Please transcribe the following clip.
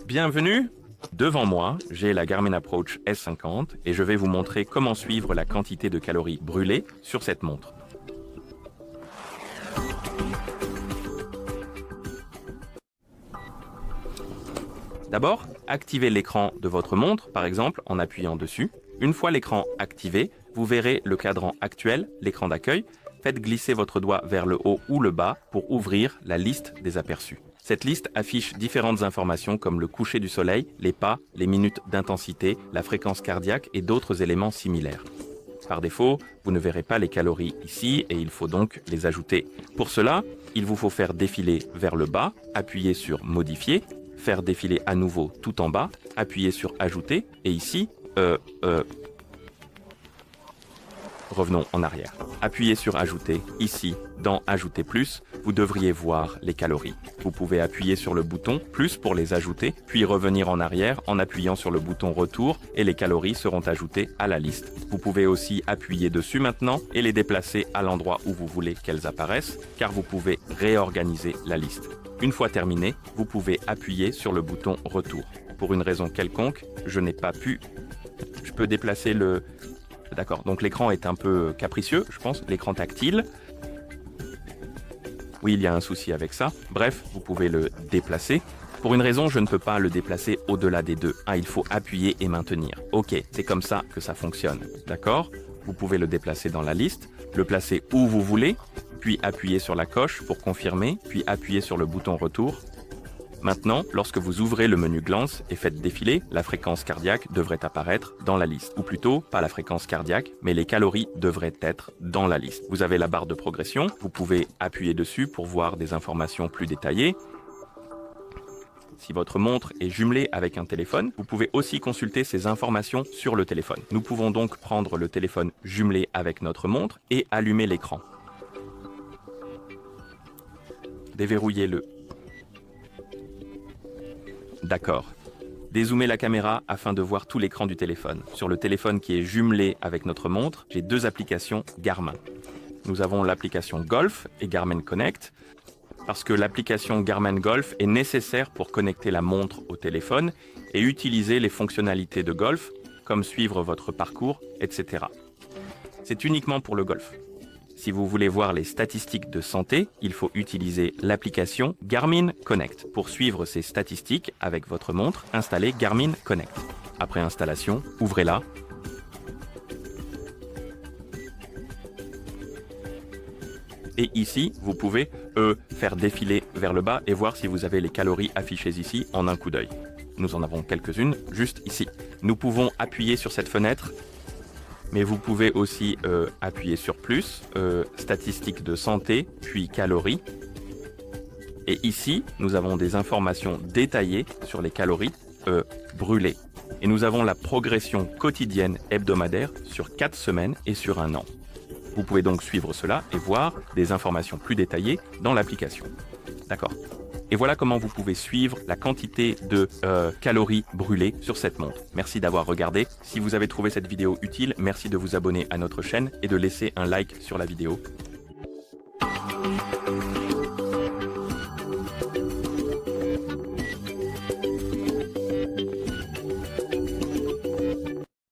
Bienvenue! Devant moi, j'ai la Garmin Approach S50 et je vais vous montrer comment suivre la quantité de calories brûlées sur cette montre. D'abord, activez l'écran de votre montre, par exemple en appuyant dessus. Une fois l'écran activé, vous verrez le cadran actuel, l'écran d'accueil. Faites glisser votre doigt vers le haut ou le bas pour ouvrir la liste des aperçus. Cette liste affiche différentes informations comme le coucher du soleil, les pas, les minutes d'intensité, la fréquence cardiaque et d'autres éléments similaires. Par défaut, vous ne verrez pas les calories ici et il faut donc les ajouter. Pour cela, il vous faut faire défiler vers le bas, appuyer sur Modifier, faire défiler à nouveau tout en bas, appuyer sur Ajouter et ici, revenons en arrière. Appuyez sur Ajouter. Ici, dans Ajouter plus, vous devriez voir les calories. Vous pouvez appuyer sur le bouton plus pour les ajouter, puis revenir en arrière en appuyant sur le bouton Retour et les calories seront ajoutées à la liste. Vous pouvez aussi appuyer dessus maintenant et les déplacer à l'endroit où vous voulez qu'elles apparaissent, car vous pouvez réorganiser la liste. Une fois terminé, vous pouvez appuyer sur le bouton Retour. Pour une raison quelconque, je n'ai pas pu... Je peux déplacer le... D'accord, donc l'écran est un peu capricieux, je pense, l'écran tactile. Oui, il y a un souci avec ça. Bref, vous pouvez le déplacer. Pour une raison, je ne peux pas le déplacer au-delà des deux. Il faut appuyer et maintenir. Ok, c'est comme ça que ça fonctionne. D'accord? Vous pouvez le déplacer dans la liste, le placer où vous voulez, puis appuyer sur la coche pour confirmer, puis appuyer sur le bouton Retour. Maintenant, lorsque vous ouvrez le menu Glance et faites défiler, la fréquence cardiaque devrait apparaître dans la liste. Ou plutôt, pas la fréquence cardiaque, mais les calories devraient être dans la liste. Vous avez la barre de progression, vous pouvez appuyer dessus pour voir des informations plus détaillées. Si votre montre est jumelée avec un téléphone, vous pouvez aussi consulter ces informations sur le téléphone. Nous pouvons donc prendre le téléphone jumelé avec notre montre et allumer l'écran. Déverrouillez-le. D'accord. Dézoomez la caméra afin de voir tout l'écran du téléphone. Sur le téléphone qui est jumelé avec notre montre, j'ai deux applications Garmin. Nous avons l'application Golf et Garmin Connect, parce que l'application Garmin Golf est nécessaire pour connecter la montre au téléphone et utiliser les fonctionnalités de golf, comme suivre votre parcours, etc. C'est uniquement pour le golf. Si vous voulez voir les statistiques de santé, il faut utiliser l'application Garmin Connect. Pour suivre ces statistiques avec votre montre, installez Garmin Connect. Après installation, ouvrez-la. Et ici, vous pouvez faire défiler vers le bas et voir si vous avez les calories affichées ici en un coup d'œil. Nous en avons quelques-unes juste ici. Nous pouvons appuyer sur cette fenêtre. Mais vous pouvez aussi appuyer sur plus, statistiques de santé, puis calories. Et ici, nous avons des informations détaillées sur les calories brûlées. Et nous avons la progression quotidienne hebdomadaire sur 4 semaines et sur un an. Vous pouvez donc suivre cela et voir des informations plus détaillées dans l'application. D'accord. Et voilà comment vous pouvez suivre la quantité de calories brûlées sur cette montre. Merci d'avoir regardé. Si vous avez trouvé cette vidéo utile, merci de vous abonner à notre chaîne et de laisser un like sur la vidéo.